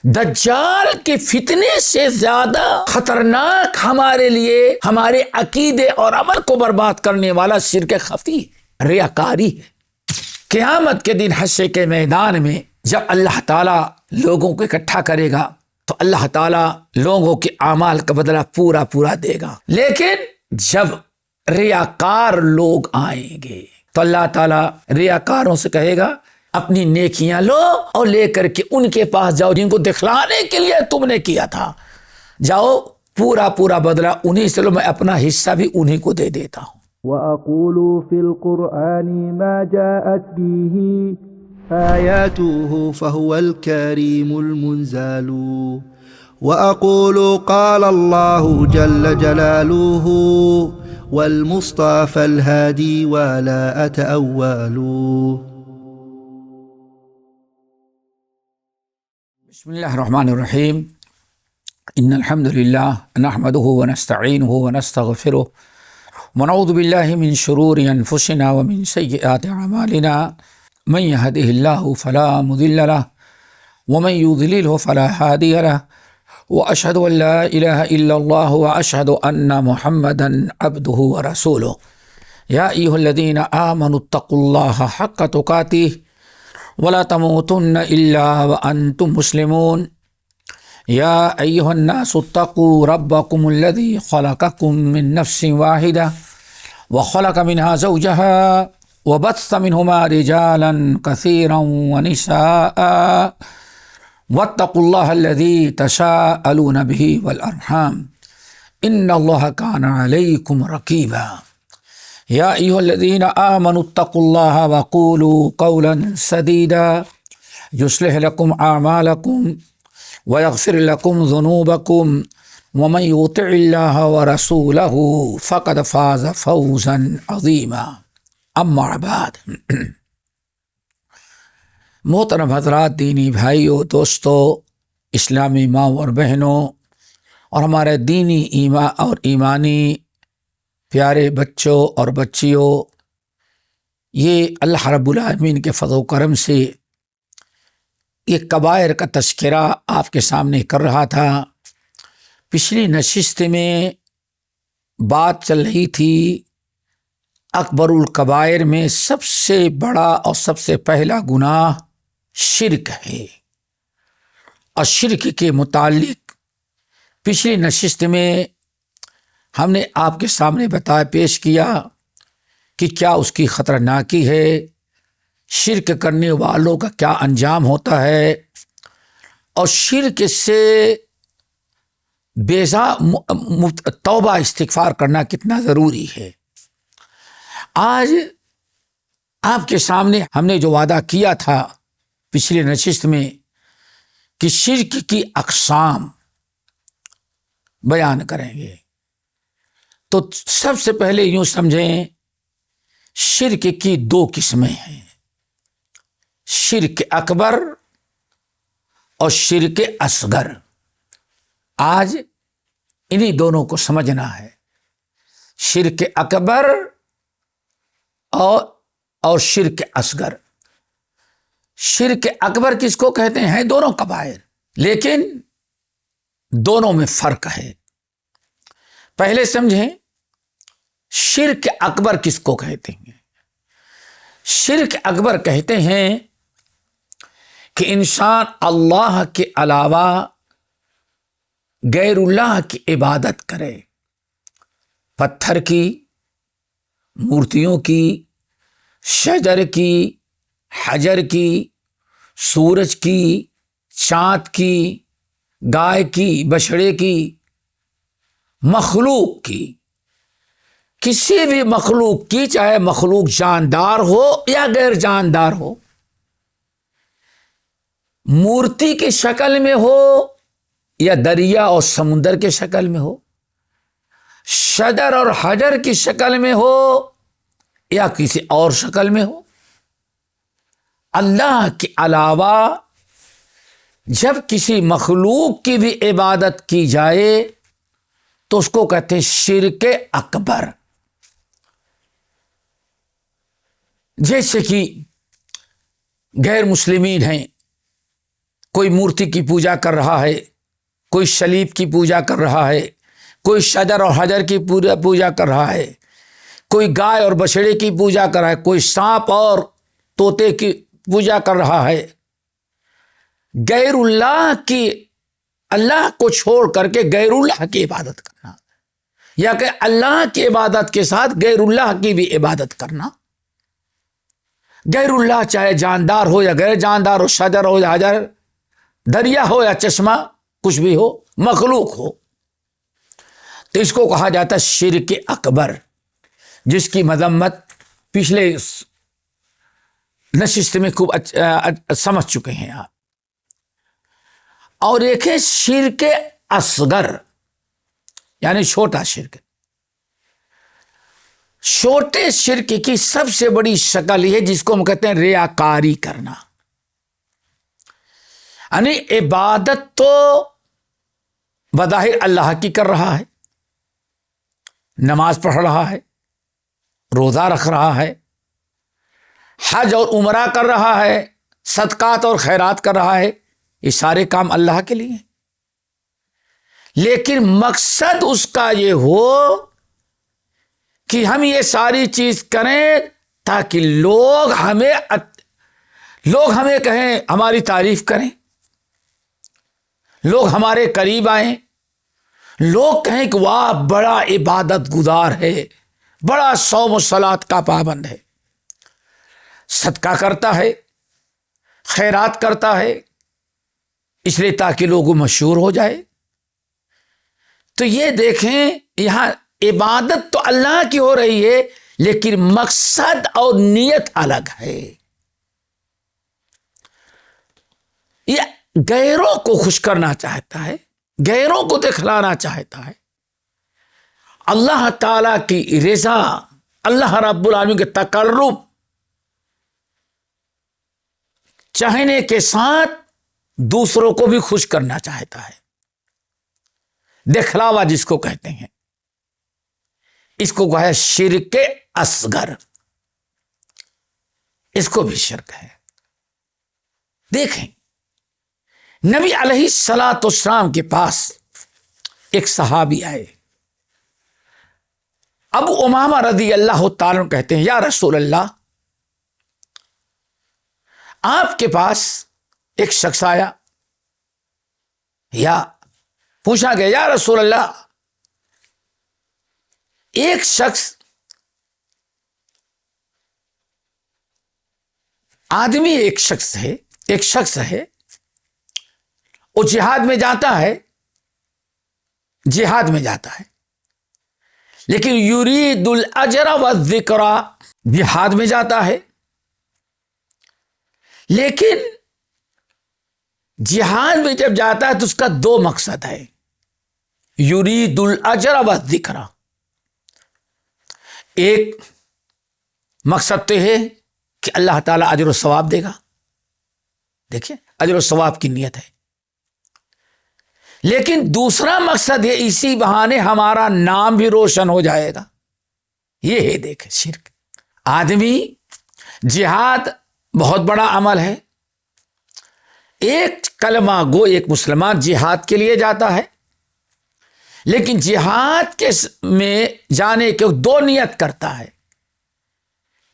دجال کے فتنے سے زیادہ خطرناک ہمارے لیے ہمارے عقیدے اور عمل کو برباد کرنے والا شرک خفی ہے، ریاکاری ہے۔ قیامت کے دن حشر کے میدان میں جب اللہ تعالیٰ لوگوں کو اکٹھا کرے گا تو اللہ تعالیٰ لوگوں کے اعمال کا بدلہ پورا پورا دے گا، لیکن جب ریاکار لوگ آئیں گے تو اللہ تعالیٰ ریاکاروں سے کہے گا اپنی نیکیاں لو اور لے کر کے ان کے پاس جاؤ جن کو دکھلانے کے لیے تم نے کیا تھا، جاؤ پورا پورا بدلہ انہی سے لو، میں اپنا حصہ بھی انہی کو دے دیتا ہوں۔ وَأَقُولُ فِي الْقُرْآنِ مَا جَاءَتْ بِهِ آيَاتُهُ فَهُوَ الْكَرِيمُ الْمُنزَلُ وَأَقُولُ قَالَ اللَّهُ جَلَّ جَلَالُهُ وَالْمُصْطَفَى الْهَادِي وَلَا أَتَأَوَّلُ۔ بسم اللہ الرحمن الرحیم، ان الحمد للہ نحمده ونستعینه ونستغفره ونعوذ باللہ من شرور انفسنا ومن سیئات اعمالنا، من يهده الله فلا مضل له ومن يضلله فلا هادي له، واشهد ان لا اله الا الله واشهد ان محمدا عبده ورسوله۔ یا ایھا الذین آمنوا اتقوا اللہ حق تقاته ولا تموتن الا وانتم مسلمون۔ یا ایھا الناس اتقوا ربکم الذی خلقکم من نفس واحدہ وخلق منها زوجها وبث منهما رجالا كثيرا ونساء واتقوا الله الذي تساءلون به والارحام ان الله كان عليكم رقيبا۔ یا ایھا الذین آمنوا اتقوا اللہ وقولوا قولا سدیدا یصلح لکم اعمالکم ویغفر لکم ذنوبکم ومن یطع اللہ ورسولہ فقد فاز فوزا عظیما۔ اما بعد، محترم حضرات، دینی بھائیوں، دوستوں، اسلامی ماں اور بہنوں، اور ہمارے دینی اور ایمانی پیارے بچوں اور بچیوں، یہ اللہ رب العالمین کے فضل و کرم سے یہ کبائر کا تذکرہ آپ کے سامنے کر رہا تھا۔ پچھلی نشست میں بات چل رہی تھی اکبر الکبائر میں سب سے بڑا اور سب سے پہلا گناہ شرک ہے، اور شرک کے متعلق پچھلی نشست میں ہم نے آپ کے سامنے پیش کیا کہ کیا اس کی خطرناکی ہے، شرک کرنے والوں کا کیا انجام ہوتا ہے، اور شرک سے توبہ استغفار کرنا کتنا ضروری ہے۔ آج آپ کے سامنے ہم نے جو وعدہ کیا تھا پچھلی نشست میں کہ شرک کی اقسام بیان کریں گے، تو سب سے پہلے یوں سمجھیں شرک کی دو قسمیں ہیں، شرک اکبر اور شرک اصغر۔ آج انہی دونوں کو سمجھنا ہے، شرک اکبر اور شرک اصغر۔ شرک اکبر کس کو کہتے ہیں؟ دونوں کبائر، لیکن دونوں میں فرق ہے۔ پہلے سمجھیں شرک اکبر کس کو کہتے ہیں۔ شرک اکبر کہتے ہیں کہ انسان اللہ کے علاوہ غیر اللہ کی عبادت کرے، پتھر کی، مورتیوں کی، شجر کی، حجر کی، سورج کی، چاند کی، گائے کی، بچھڑے کی، مخلوق کی، کسی بھی مخلوق کی، چاہے مخلوق جاندار ہو یا غیر جاندار ہو، مورتی کی شکل میں ہو یا دریا اور سمندر کے شکل میں ہو، شجر اور حجر کی شکل میں ہو یا کسی اور شکل میں ہو، اللہ کے علاوہ جب کسی مخلوق کی بھی عبادت کی جائے تو اس کو کہتے ہیں شرک اکبر۔ جیسے کہ غیر مسلمین ہیں، کوئی مورتی کی پوجا کر رہا ہے، کوئی صلیب کی پوجا کر رہا ہے، کوئی شجر اور حجر کی پوجا کر رہا ہے، کوئی گائے اور بچھڑے کی پوجا کر رہا ہے، کوئی سانپ اور طوطے کی پوجا کر رہا ہے، غیر اللہ کی، اللہ کو چھوڑ کر کے غیر اللہ کی عبادت کرنا، یا کہ اللہ کی عبادت کے ساتھ غیر اللہ کی بھی عبادت کرنا. غیر اللہ چاہے جاندار ہو یا غیر جاندار ہو، شجر ہو یا حجر، دریا ہو یا چشمہ، کچھ بھی ہو، مخلوق ہو، تو اس کو کہا جاتا ہے شرک اکبر، جس کی مذمت پچھلے نشست میں خوب سمجھ چکے ہیں آپ. اور ایک ہے شرک اصغر، یعنی چھوٹا شرک. چھوٹے شرک کی سب سے بڑی شکل یہ ہے جس کو ہم کہتے ہیں ریاکاری کرنا. یعنی عبادت تو بظاہر اللہ کی کر رہا ہے، نماز پڑھ رہا ہے، روزہ رکھ رہا ہے، حج اور عمرہ کر رہا ہے، صدقات اور خیرات کر رہا ہے، یہ سارے کام اللہ کے لیے ہیں. لیکن مقصد اس کا یہ ہو کہ ہم یہ ساری چیز کریں تاکہ لوگ ہمیں کہیں، ہماری تعریف کریں، لوگ ہمارے قریب آئیں، لوگ کہیں کہ واہ بڑا عبادت گزار ہے، بڑا صوم و صلات کا پابند ہے، صدقہ کرتا ہے، خیرات کرتا ہے، اس لیے تاکہ لوگ مشہور ہو جائے. تو یہ دیکھیں یہاں عبادت تو اللہ کی ہو رہی ہے لیکن مقصد اور نیت الگ ہے. یہ غیروں کو خوش کرنا چاہتا ہے، غیروں کو دکھلانا چاہتا ہے. اللہ تعالی کی رضا، اللہ رب العالمین کے تقرب چاہنے کے ساتھ دوسروں کو بھی خوش کرنا چاہتا ہے. دکھلاوا جس کو کہتے ہیں، اس کو کہا ہے شرک اصغر، اس کو بھی شرک ہے. دیکھیں نبی علیہ الصلاۃ والسلام کے پاس ایک صحابی آئے، ابو امامہ رضی اللہ تعالیٰ عنہ کہتے ہیں یا رسول اللہ، آپ کے پاس ایک شخص آیا، یا پوچھا گیا یا رسول اللہ، ایک شخص آدمی ایک شخص ہے وہ جہاد میں جاتا ہے، لیکن یرید الاجر والذکر، جہاد میں جاتا ہے لیکن جہاد میں جب جاتا ہے تو اس کا دو مقصد ہے، یرید الاجر والذکر. ایک مقصد تو ہے کہ اللہ تعالیٰ اجر و ثواب دے گا، دیکھیں اجر و ثواب کی نیت ہے. لیکن دوسرا مقصد ہے اسی بہانے ہمارا نام بھی روشن ہو جائے گا. یہ ہے دیکھیں شرک. آدمی جہاد بہت بڑا عمل ہے، ایک کلمہ گو ایک مسلمان جہاد کے لیے جاتا ہے، لیکن جہاد کے میں جانے کے دو نیت کرتا ہے.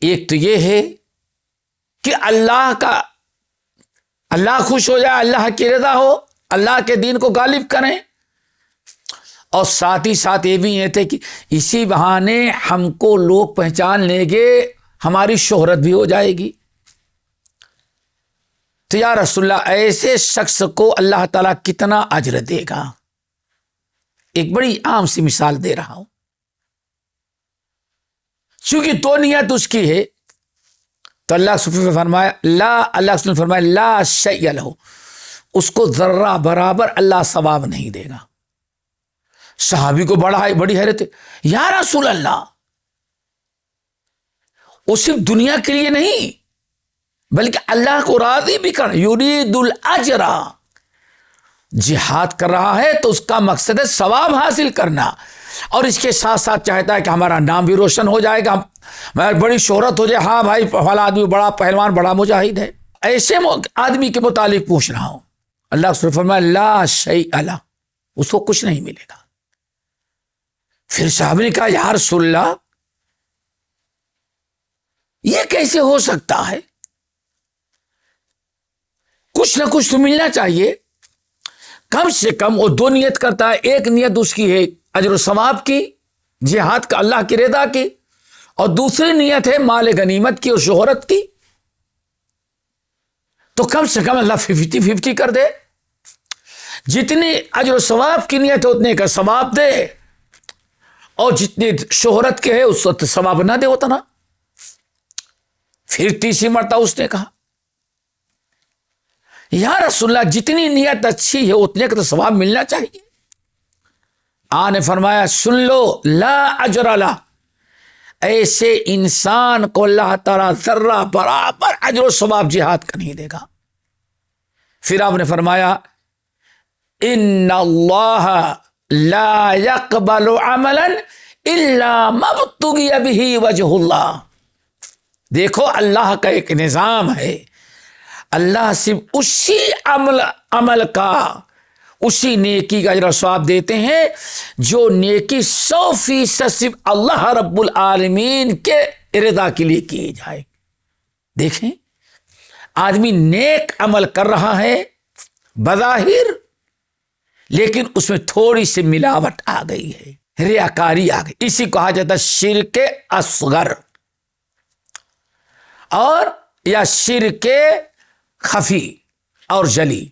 ایک تو یہ ہے کہ اللہ خوش ہو جائے، اللہ کی رضا ہو، اللہ کے دین کو غالب کریں، اور ساتھ ہی ساتھ یہ بھی یہ تھے کہ اسی بہانے ہم کو لوگ پہچان لیں گے، ہماری شہرت بھی ہو جائے گی. تو یا رسول اللہ ایسے شخص کو اللہ تعالیٰ کتنا اجر دے گا؟ ایک بڑی عام سی مثال دے رہا ہوں، چونکہ دو نیت اس کی ہے تو اللہ نے فرمایا لا شیء لہ، اس کو ذرہ برابر اللہ ثواب نہیں دے گا. صحابی کو بڑی حیرت ہے، یا رسول اللہ وہ صرف دنیا کے لیے نہیں بلکہ اللہ کو راضی بھی کر، یرید الاجر، جہاد کر رہا ہے تو اس کا مقصد ہے ثواب حاصل کرنا، اور اس کے ساتھ ساتھ چاہتا ہے کہ ہمارا نام بھی روشن ہو جائے گا، بڑی شہرت ہو جائے، ہاں بھائی فلاں آدمی بڑا پہلوان، بڑا مجاہد ہے. ایسے آدمی کے متعلق پوچھ رہا ہوں. اللہ رسول فرمایا لا شیء لہ، اس کو کچھ نہیں ملے گا۔ پھر صحابہ نے کہا یا رسول اللہ یہ کیسے ہو سکتا ہے؟ کچھ نہ کچھ تو ملنا چاہیے، کم سے کم وہ دو نیت کرتا ہے، ایک نیت اس کی ہے اجر و ثواب کی، جہاد کا، اللہ کی رضا کی، اور دوسری نیت ہے مال غنیمت کی اور شہرت کی، تو کم سے کم اللہ 50-50 کر دے، جتنی اجر و ثواب کی نیت ہے اتنے کا ثواب دے، اور جتنی شہرت کے ہے اس کو ثواب نہ دے اتنا۔ پھر تیسری مرتبہ اس نے کہا یا رسول اللہ جتنی نیت اچھی ہے اتنے کا تو ثواب ملنا چاہیے۔ آنے فرمایا سن لو لا اجر لہ، ایسے انسان کو اللہ تعالیٰ ذرہ برابر اجر و ثواب جہاد کا نہیں دے گا۔ پھر آپ نے فرمایا ان اللہ لا يقبل عملا الا ما ابتغي به وجه اللہ۔ دیکھو اللہ کا ایک نظام ہے، اللہ صرف اسی عمل کا، اسی نیکی کا اجر و ثواب دیتے ہیں جو نیکی 100% صرف اللہ رب العالمین کے رضا کے لیے کی جائے۔ دیکھیں آدمی نیک عمل کر رہا ہے بظاہر، لیکن اس میں تھوڑی سی ملاوٹ آ گئی ہے، ریاکاری آ گئی، اسی کو کہا جاتا ہے شرک اصغر اور یا شرک خفی اور جلی۔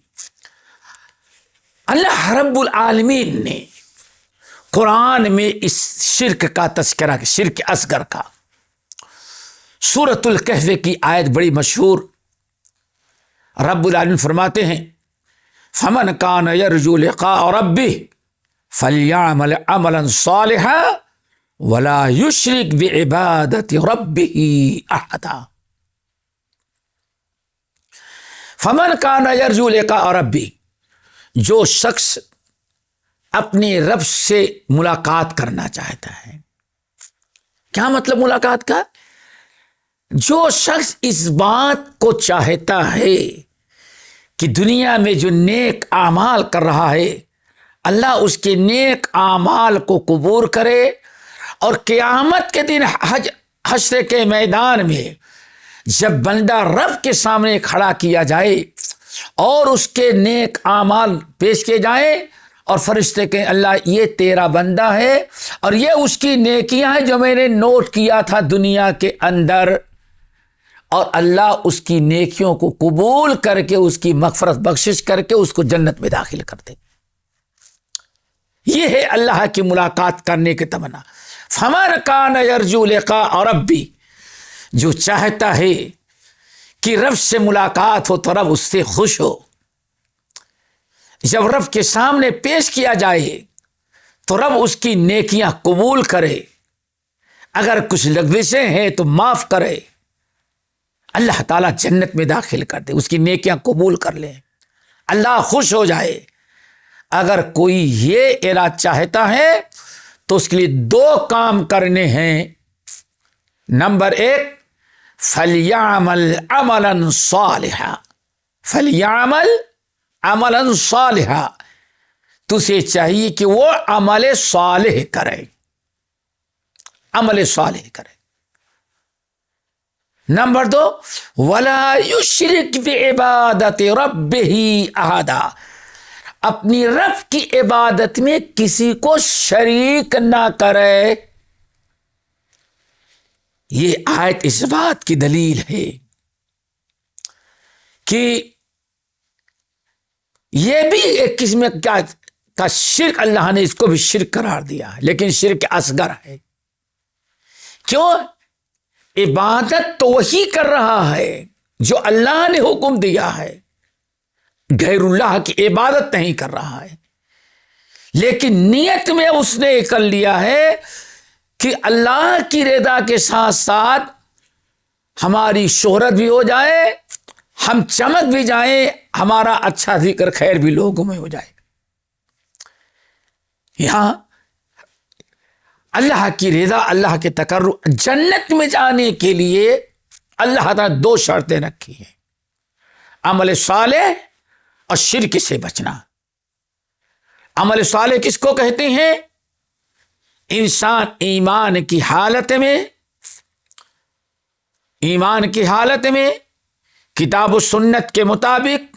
اللہ رب العالمین نے قرآن میں اس شرک کا تذکرہ، شرک اصغر کا، سورۃ الکہف کی آیت بڑی مشہور، رب العالمین فرماتے ہیں فمن کان یرجو لقاء ربہ فلیعمل عملا صالحا ولا یشرک بعبادۃ ربہ احدا۔ فمن کان یرجو لقاء ربہ، جو شخص اپنے رب سے ملاقات کرنا چاہتا ہے۔ کیا مطلب ملاقات کا؟ جو شخص اس بات کو چاہتا ہے کہ دنیا میں جو نیک اعمال کر رہا ہے اللہ اس کے نیک اعمال کو قبول کرے، اور قیامت کے دن حشر کے میدان میں جب بندہ رب کے سامنے کھڑا کیا جائے اور اس کے نیک اعمال پیش کیے جائیں اور فرشتے کہیں اللہ یہ تیرا بندہ ہے اور یہ اس کی نیکیاں ہیں جو میں نے نوٹ کیا تھا دنیا کے اندر، اور اللہ اس کی نیکیوں کو قبول کر کے اس کی مغفرت بخشش کر کے اس کو جنت میں داخل کر دے۔ یہ ہے اللہ کی ملاقات کرنے کی تمنا۔ فمن کان یرجو لقاء ربہ، جو چاہتا ہے کہ رب سے ملاقات ہو تو رب اس سے خوش ہو، جب رب کے سامنے پیش کیا جائے تو رب اس کی نیکیاں قبول کرے، اگر کچھ لغزشیں ہیں تو معاف کرے، اللہ تعالیٰ جنت میں داخل کر دے، اس کی نیکیاں قبول کر لے، اللہ خوش ہو جائے۔ اگر کوئی یہ ارادہ چاہتا ہے تو اس کے لیے دو کام کرنے ہیں۔ نمبر 1 فلیعمل عملا صالحا، فلیعمل عملا صالحا، تو اسے چاہیے کہ وہ عمل صالح کرے، عمل صالح کرے۔ نمبر 2 ولا یشرک بعبادت ربہ احدا، اپنی رب کی عبادت میں کسی کو شریک نہ کرے۔ یہ آیت اس بات کی دلیل ہے کہ یہ بھی ایک قسم کا شرک، اللہ نے اس کو بھی شرک قرار دیا ہے، لیکن شرک اصغر ہے۔ کیوں؟ عبادت تو وہی کر رہا ہے جو اللہ نے حکم دیا ہے، غیر اللہ کی عبادت نہیں کر رہا ہے، لیکن نیت میں اس نے کر لیا ہے کہ اللہ کی رضا کے ساتھ ساتھ ہماری شہرت بھی ہو جائے، ہم چمک بھی جائیں، ہمارا اچھا ذکر خیر بھی لوگوں میں ہو جائے۔ یہاں اللہ کی رضا، اللہ کے تقرب، جنت میں جانے کے لیے اللہ تعالیٰ 2 شرطیں رکھی ہیں، عمل صالح اور شرک سے بچنا۔ عمل صالح کس کو کہتے ہیں؟ انسان ایمان کی حالت میں کتاب و سنت کے مطابق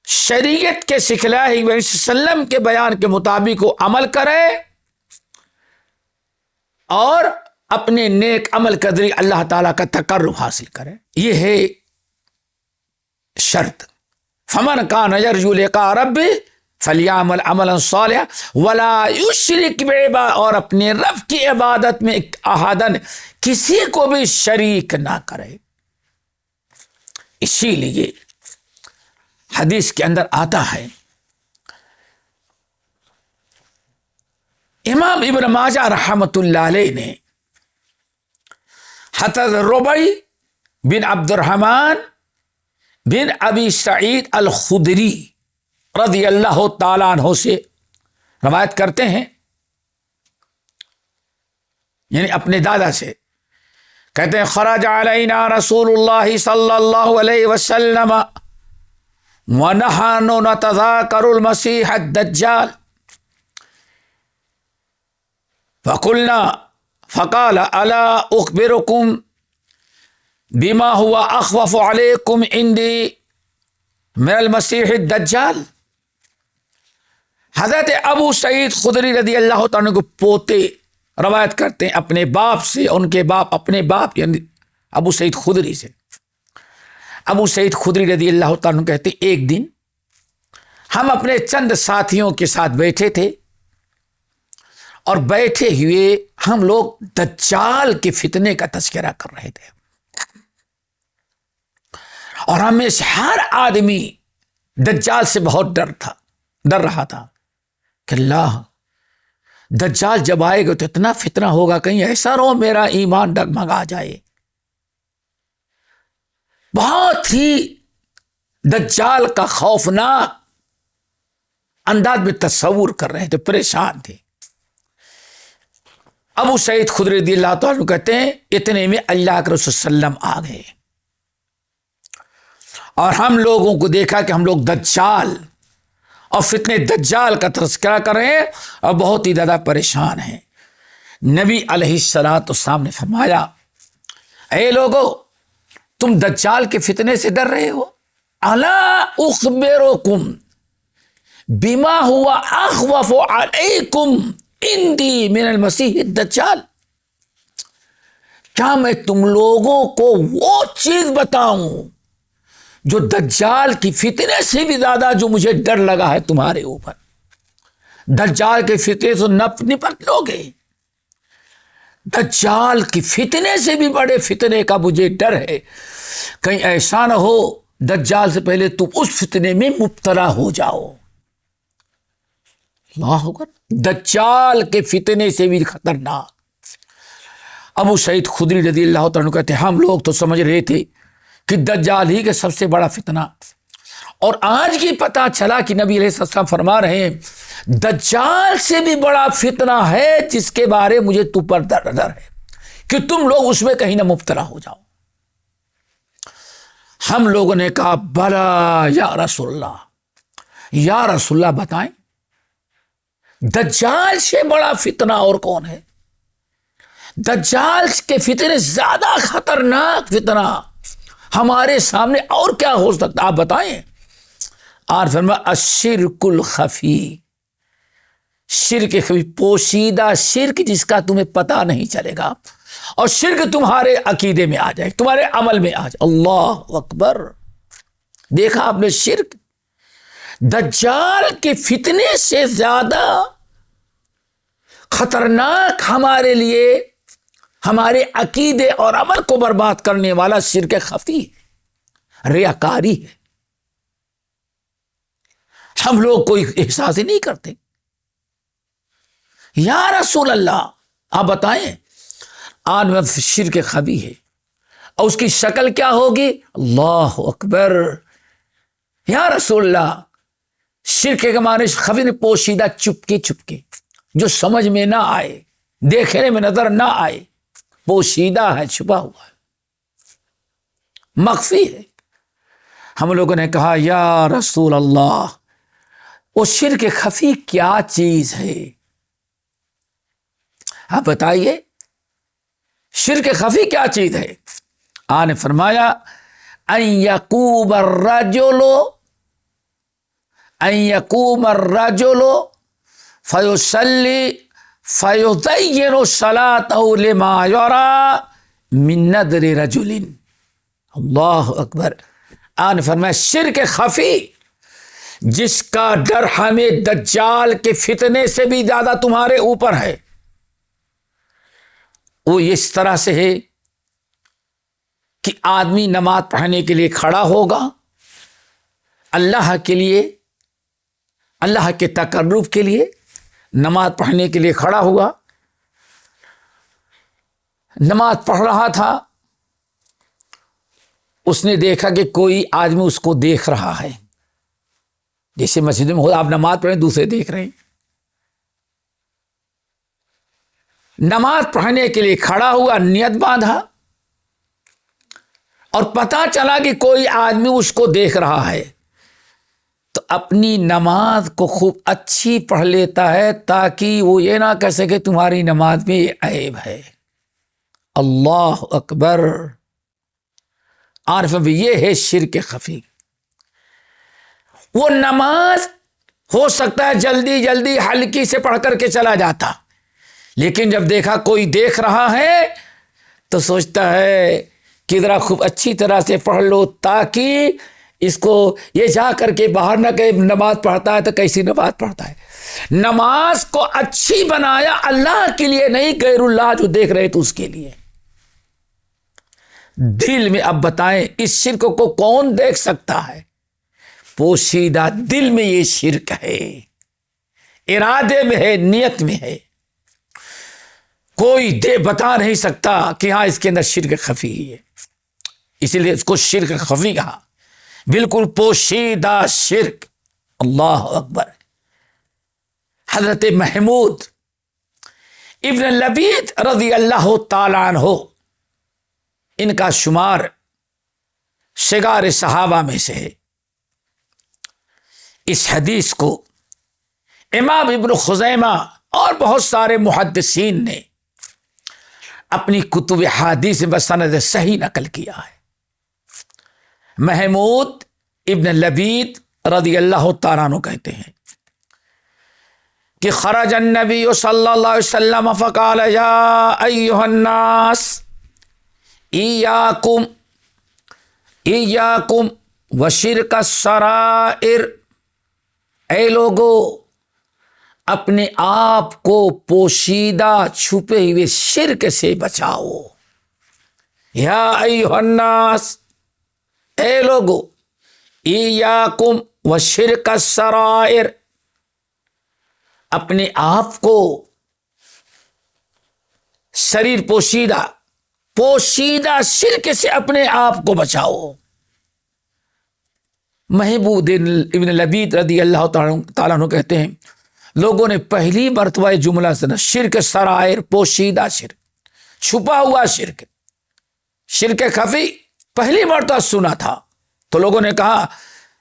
شریعت کے سکھلائے ہوئے وسلم کے بیان کے مطابق وہ عمل کرے اور اپنے نیک عمل کا ذریعہ اللہ تعالیٰ کا تقرب حاصل کرے۔ یہ ہے شرط۔ فمن کان یرجو لقاء ربہ فلیعمل عملا صالحا ولا یشرک بعبادۃ، اور اپنے رب کی عبادت میں احدن کسی کو بھی شریک نہ کرے۔ اسی لیے حدیث کے اندر آتا ہے، امام ابن ماجہ رحمۃ اللہ علیہ نے حضرت ربیع بن عبد الرحمن بن ابی سعید الخدری رضی اللہ تعالیٰ عنہ سے روایت کرتے ہیں، یعنی اپنے دادا سے، کہتے ہیں خرج علینا رسول اللہ صلی اللہ علیہ وسلم ونحن نتذاکر المسیح الدجال فقال الا اخبرکم بما هو اخوف علیکم عندی من المسیح الدجال۔ حضرت ابو سعید خدری رضی اللہ تعالیٰ کو پوتے روایت کرتے ہیں اپنے باپ سے، ان کے باپ اپنے باپ یعنی ابو سعید خدری سے۔ ابو سعید خدری رضی اللہ تعالیٰ کہتے ہیں ایک دن ہم اپنے چند ساتھیوں کے ساتھ بیٹھے تھے اور بیٹھے ہوئے ہم لوگ دجال کے فتنے کا تذکرہ کر رہے تھے، اور ہمیں سے ہر آدمی دجال سے بہت ڈر رہا تھا کہ اللہ دجال جب آئے گا تو اتنا فتنہ ہوگا، کہیں ایسا رہو میرا ایمان ڈگمگا جائے۔ بہت ہی دجال کا خوفناک انداز میں تصور کر رہے تھے، پریشان تھے۔ ابو سعید خدری رضی اللہ تعالیٰ کہتے ہیں اتنے میں اللہ کے رسول صلی اللہ علیہ وسلم آ گئے اور ہم لوگوں کو دیکھا کہ ہم لوگ دجال اور فتنے دجال کا تذکرہ کر رہے ہیں اور بہت ہی زیادہ پریشان ہیں۔ نبی علیہ الصلوۃ والسلام نے فرمایا، اے لوگو تم دجال کے فتنے سے ڈر رہے ہو، الا اخبرکم بما هو اخوف علیکم عندی من المسیح الدجال، کیا میں تم لوگوں کو وہ چیز بتاؤں جو دجال کی فتنے سے بھی زیادہ جو مجھے ڈر لگا ہے تمہارے اوپر؟ دجال کے فتنے سے نپٹ لو گے، دجال کی فتنے سے بھی بڑے فتنے کا مجھے ڈر ہے، کہیں ایسا نہ ہو دجال سے پہلے تم اس فتنے میں مبتلا ہو جاؤ۔ اللہ اکبر، دجال کے فتنے سے بھی خطرناک۔ ابو سعید خدری رضی اللہ تعالیٰ کہتے ہیں ہم لوگ تو سمجھ رہے تھے کہ دجال ہی کے سب سے بڑا فتنہ، اور آج کی پتہ چلا کہ نبی علیہ السلام فرما رہے ہیں دجال سے بھی بڑا فتنہ ہے جس کے بارے مجھے تم پر ڈر ہے کہ تم لوگ اس میں کہیں نہ مبتلا ہو جاؤ۔ ہم لوگوں نے کہا بلا یا رسول اللہ، یا رسول اللہ بتائیں دجال سے بڑا فتنہ اور کون ہے؟ دجال کے فتنے زیادہ خطرناک فتنہ ہمارے سامنے اور کیا ہو سکتا، آپ بتائیں۔ اور فرمایا الشرک الخفی، شرک خفی، پوشیدہ شرک جس کا تمہیں پتہ نہیں چلے گا، اور شرک تمہارے عقیدے میں آ جائے، تمہارے عمل میں آ جائے۔ اللہ اکبر، دیکھا آپ نے شرک دجال کے فتنے سے زیادہ خطرناک ہمارے لیے، ہمارے عقیدے اور عمل کو برباد کرنے والا شرک خفی ہے، ریاکاری ہے۔ ہم لوگ کوئی احساس ہی نہیں کرتے۔ یا رسول اللہ آپ بتائیں، آن شرک خفی ہے اور اس کی شکل کیا ہوگی؟ اللہ اکبر، یا رسول اللہ شرک کے معنی خفی نے پوشیدہ، چپکے چپکے، جو سمجھ میں نہ آئے، دیکھنے میں نظر نہ آئے، پوشیدہ ہے، چھپا ہوا ہے، مخفی ہے۔ ہم لوگوں نے کہا یا رسول اللہ وہ شرک خفی کیا چیز ہے؟ آپ بتائیے شرک خفی کیا چیز ہے؟ آپ نے فرمایا ان یقوم الرجل فیصلی فیزین صلاته لما یری من نذر رجل. اللہ اکبر. آپ نے فرمایا شرک خفی جس کا ڈر ہمیں دجال کے فتنے سے بھی زیادہ تمہارے اوپر ہے، وہ اس طرح سے ہے کہ آدمی نماز پڑھنے کے لیے کھڑا ہوگا، اللہ کے لیے، اللہ کے تقرب کے لیے نماز پڑھنے کے لیے کھڑا ہوا، نماز پڑھ رہا تھا، اس نے دیکھا کہ کوئی آدمی اس کو دیکھ رہا ہے. جیسے مسجد میں ہو آپ نماز پڑھیں دوسرے دیکھ رہے ہیں. نماز پڑھنے کے لیے کھڑا ہوا، نیت باندھا اور پتہ چلا کہ کوئی آدمی اس کو دیکھ رہا ہے تو اپنی نماز کو خوب اچھی پڑھ لیتا ہے تاکہ وہ یہ نہ کہہ سکے تمہاری نماز میں یہ عیب ہے. اللہ اکبر. عارف بھی یہ ہے شرک خفی. وہ نماز ہو سکتا ہے جلدی جلدی ہلکی سے پڑھ کر کے چلا جاتا، لیکن جب دیکھا کوئی دیکھ رہا ہے تو سوچتا ہے کہ ذرا خوب اچھی طرح سے پڑھ لو تاکہ اس کو یہ جا کر کے باہر نہ کہ نماز پڑھتا ہے تو کیسی نماز پڑھتا ہے. نماز کو اچھی بنایا اللہ کے لیے نہیں، غیر اللہ جو دیکھ رہے تو اس کے لیے. دل میں اب بتائیں اس شرک کو کون دیکھ سکتا ہے؟ پوشیدہ دل میں یہ شرک ہے، ارادے میں ہے، نیت میں ہے. کوئی بتا نہیں سکتا کہ ہاں اس کے اندر شرک خفی ہے، اسی لیے اس کو شرک خفی کہا. بالکل پوشیدہ شرک. اللہ اکبر. حضرت محمود ابن لبید رضی اللہ تعالیٰ عنہ، ان کا شمار صغار صحابہ میں سے ہے. اس حدیث کو امام ابن خزیمہ اور بہت سارے محدثین نے اپنی کتب حدیث میں بسند صحیح نقل کیا ہے. محمود ابن لبید رضی اللہ تعالیٰ عنہ کہتے ہیں کہ خرج النبی صلی اللہ علیہ وسلم فقال یا ایھا الناس ایاکم وشرک السرائر. اے لوگو اپنے آپ کو پوشیدہ چھپے ہوئے شرک سے بچاؤ. یا ایھا الناس، اے لوگو، ایاکم وشرک السرائر، اپنے آپ کو شریر پوشیدہ شرک سے اپنے آپ کو بچاؤ. محمود ابن لبید رضی اللہ تعالیٰ عنہ کہتے ہیں لوگوں نے پہلی مرتبہ جملہ سنا شرک سرائر، پوشیدہ شرک، چھپا ہوا شرک، شرک خفی پہلی مرتبہ سنا تھا تو لوگوں نے کہا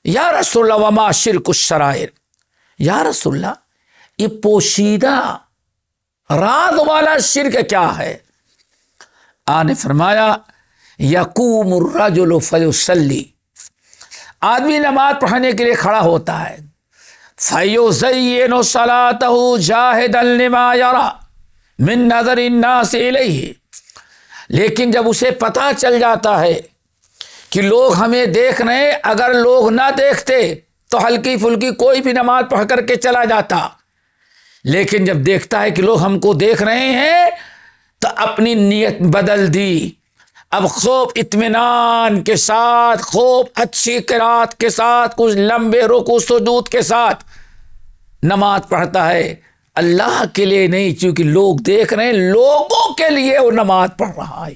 یا رسول اللہ وما شرک السرائر. یا رسول اللہ یہ پوشیدہ راز والا شرک کیا ہے؟ آپ نے فرمایا یقوم الرجل فیصلی، آدمی نماز پڑھنے کے لیے کھڑا ہوتا ہے، فیزین صلاته جاہدا لما یری من نظر الناس الیہ، لیکن جب اسے پتہ چل جاتا ہے کہ لوگ ہمیں دیکھ رہے ہیں، اگر لوگ نہ دیکھتے تو ہلکی پھلکی کوئی بھی نماز پڑھ کر کے چلا جاتا، لیکن جب دیکھتا ہے کہ لوگ ہم کو دیکھ رہے ہیں تو اپنی نیت بدل دی. اب خوب اطمینان کے ساتھ، خوب اچھی قرات کے ساتھ، کچھ لمبے رکوع سجود کے ساتھ نماز پڑھتا ہے، اللہ کے لیے نہیں، چونکہ لوگ دیکھ رہے ہیں، لوگوں کے لیے وہ نماز پڑھ رہا ہے.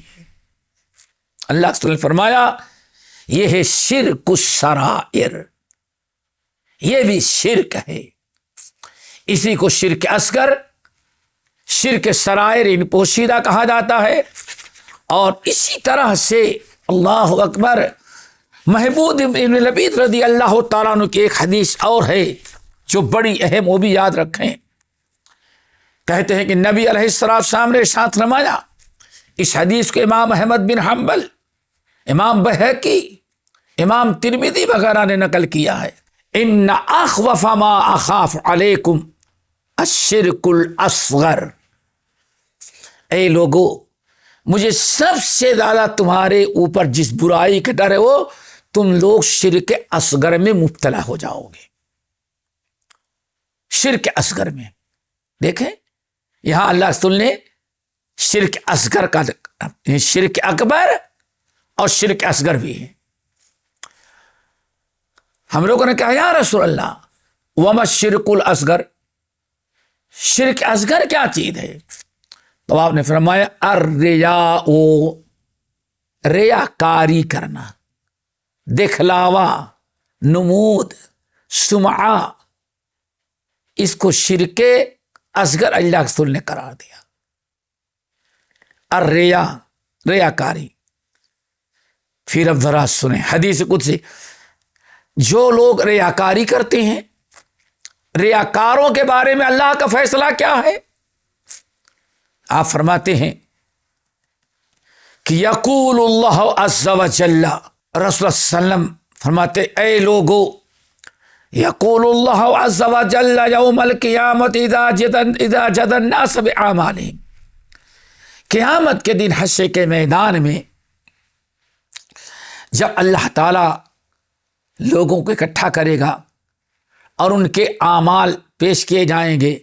اللہ تعالی نے فرمایا یہ ہے شرک السرائر، یہ بھی شرک ہے. اسی کو شرک اصغر، شرک سرائر ان پوشیدہ کہا جاتا ہے. اور اسی طرح سے اللہ اکبر محبوب ابن لبید رضی اللہ تعالیٰ عنہ کی ایک حدیث اور ہے جو بڑی اہم، وہ بھی یاد رکھیں۔ کہتے ہیں کہ نبی علیہ السلام نے ارشاد فرمایا، اس حدیث کو امام احمد بن حنبل، امام بہقی، امام ترمذی وغیرہ نے نقل کیا ہے، ان اخوف ما اخاف علیکم الشرک الاصغر، اے لوگو مجھے سب سے زیادہ تمہارے اوپر جس برائی کا ڈر ہے وہ تم لوگ شرک اصغر میں مبتلا ہو جاؤ گے۔ شرک اصغر میں دیکھیں، یہاں اللہ رسول نے شرک اصغر کا، شرک اکبر اور شرک اصغر بھی ہے۔ ہم لوگوں نے کہا یا رسول اللہ وما الشرک الاصغر، شرک اصغر کیا چیز ہے؟ تو آپ نے فرمایا الریاء، ریاکاری کرنا، دکھلاوا، نمود، سمعہ، اس کو شرک اصغر اللہ رسول نے قرار دیا۔ الریاء، ریاکاری۔ پھر اب ذرا سنیں حدیث قدسی، جو لوگ ریاکاری کرتے ہیں، ریاکاروں کے بارے میں اللہ کا فیصلہ کیا ہے؟ آپ فرماتے ہیں کہ یقول اللہ عز و جل، رسول اللہ صلی اللہ علیہ وسلم فرماتے اے لوگو، یقول اللہ عز و جل یوم القیامت اذا جد الناس باعمالہم، قیامت کے دن حشر کے میدان میں جب اللہ تعالی لوگوں کو اکٹھا کرے گا اور ان کے اعمال پیش کیے جائیں گے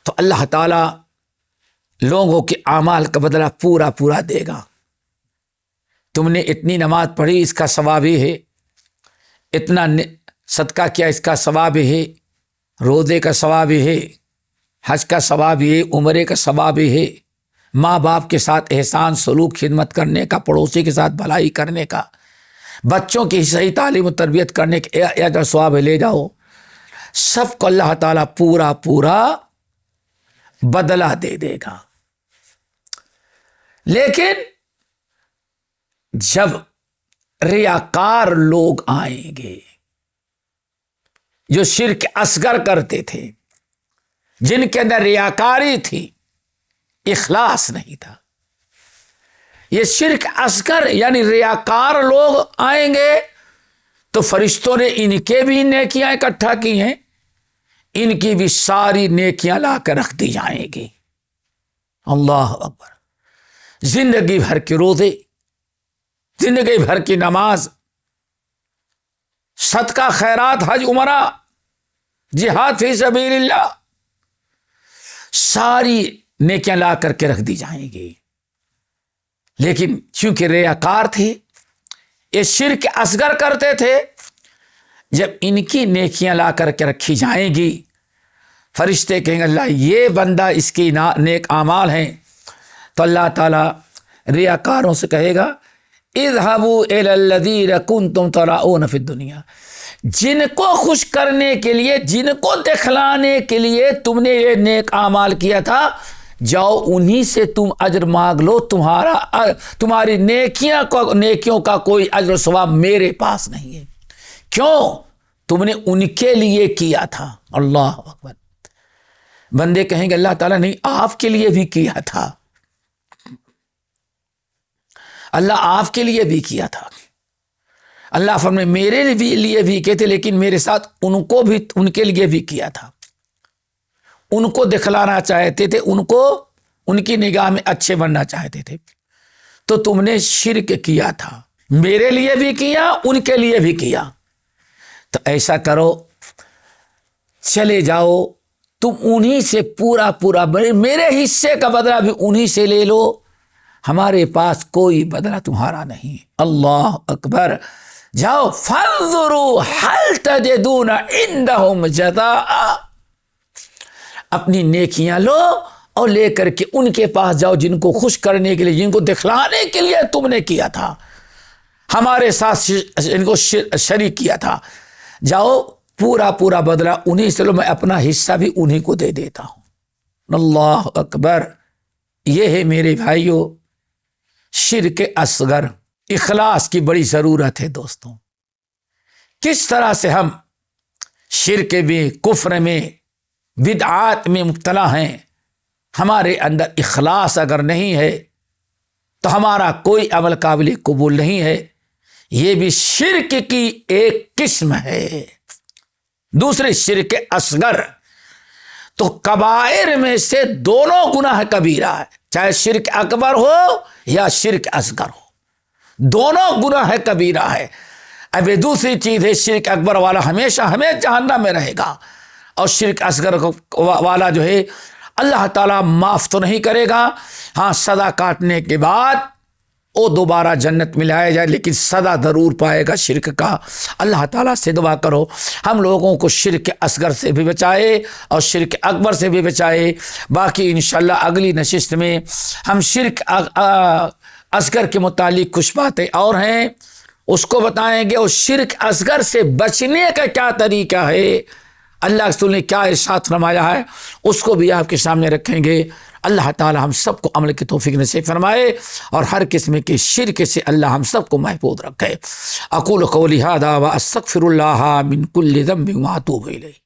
تو اللہ تعالی لوگوں کے اعمال کا بدلہ پورا پورا دے گا۔ تم نے اتنی نماز پڑھی اس کا ثواب یہ ہے، اتنا صدقہ کیا اس کا ثواب یہ ہے، روزے کا ثواب یہ ہے، حج کا ثواب یہ ہے، عمرے کا ثواب یہ ہے، ماں باپ کے ساتھ احسان سلوک، خدمت کرنے کا، پڑوسی کے ساتھ بھلائی کرنے کا، بچوں کی صحیح تعلیم و تربیت کرنے کے اجر ثواب لے جاؤ، سب کو اللہ تعالیٰ پورا پورا بدلہ دے دے گا۔ لیکن جب ریاکار لوگ آئیں گے، جو شرک اصغر کرتے تھے، جن کے اندر ریاکاری تھی، اخلاص نہیں تھا، یہ شرک اصغر یعنی ریاکار لوگ آئیں گے تو فرشتوں نے ان کے بھی نیکیاں اکٹھا کی ہیں، ان کی بھی ساری نیکیاں لا کر رکھ دی جائیں گی۔ اللہ اکبر۔ زندگی بھر کے روزے، زندگی بھر کی نماز، صدقہ، خیرات، حج، عمرہ، جہاد فی سبیل اللہ، ساری نیکیاں لا کر کے رکھ دی جائیں گی۔ لیکن چونکہ ریاکار تھے، یہ شرک اصغر کرتے تھے، جب ان کی نیکیاں لا کر کے رکھی جائیں گی، فرشتے کہیں گے اللہ یہ بندہ اس کی نیک اعمال ہیں، تو اللہ تعالیٰ ریاکاروں سے کہے گا اذهبوا الى الذين كنتم تراؤون في الدنيا، جن کو خوش کرنے کے لیے، جن کو دکھلانے کے لیے تم نے یہ نیک اعمال کیا تھا، جاؤ انہی سے تم اجر مانگ لو، تمہاری نیکیوں کا کوئی اجر و ثواب میرے پاس نہیں ہے۔ کیوں؟ تم نے ان کے لیے کیا تھا۔ اللہ اکبر۔ بندے کہیں گے اللہ تعالیٰ نہیں، آپ کے لیے بھی کیا تھا، اللہ آپ کے لیے بھی کیا تھا۔ اللہ فرمائے میرے لیے بھی کہتے، لیکن میرے ساتھ ان کو بھی، ان کے لیے بھی کیا تھا، ان کو دکھلانا چاہتے تھے، ان کو ان کی نگاہ میں اچھے بننا چاہتے تھے، تو تم نے شرک کیا تھا، میرے لیے بھی کیا، ان کے لیے بھی کیا۔ تو ایسا کرو، چلے جاؤ، تم انہی سے پورا پورا، میرے حصے کا بدلہ بھی انہی سے لے لو، ہمارے پاس کوئی بدلہ تمہارا نہیں۔ اللہ اکبر۔ جاؤ فانظروا هل تجدون عندهم جزاء، اپنی نیکیاں لو اور لے کر کے ان کے پاس جاؤ جن کو خوش کرنے کے لیے، جن کو دکھلانے کے لیے تم نے کیا تھا، ہمارے ساتھ ان کو شریک کیا تھا، جاؤ پورا پورا بدلہ انہی سے لو، میں اپنا حصہ بھی انہی کو دے دیتا ہوں۔ اللہ اکبر۔ یہ ہے میرے بھائیوں شرک اصغر۔ اخلاص کی بڑی ضرورت ہے دوستوں. کس طرح سے ہم شرک میں، کفر میں، بدعات میں مبتلا ہیں. ہمارے اندر اخلاص اگر نہیں ہے تو ہمارا کوئی عمل قابل قبول نہیں ہے. یہ بھی شرک کی ایک قسم ہے. دوسرے شرک اصغر، تو کبائر میں سے دونوں گناہ کبیرہ ہے، چاہے شرک اکبر ہو یا شرک اصغر ہو، دونوں گناہ کبیرہ ہے. اب یہ دوسری چیز ہے، شرک اکبر والا ہمیشہ جہنم میں رہے گا، اور شرک اصغر والا جو ہے اللہ تعالیٰ معاف تو نہیں کرے گا. ہاں، سزا کاٹنے کے بعد وہ دوبارہ جنت میں لایا جائے، لیکن سزا ضرور پائے گا شرک کا. اللہ تعالیٰ سے دعا کرو ہم لوگوں کو شرک اصغر سے بھی بچائے اور شرک اکبر سے بھی بچائے. باقی انشاءاللہ اگلی نشست میں ہم شرک اصغر کے متعلق کچھ باتیں اور ہیں اس کو بتائیں گے، اور شرک اصغر سے بچنے کا کیا طریقہ ہے، اللہ کے رسول نے کیا ارشاد فرمایا ہے، اس کو بھی آپ کے سامنے رکھیں گے. اللہ تعالی ہم سب کو عمل کی توفیق نصیب فرمائے اور ہر قسم کے شرک سے اللہ ہم سب کو محفوظ رکھے. اقول قولی ھذا واستغفر اللہ من کل ذنب واتوب الیہ.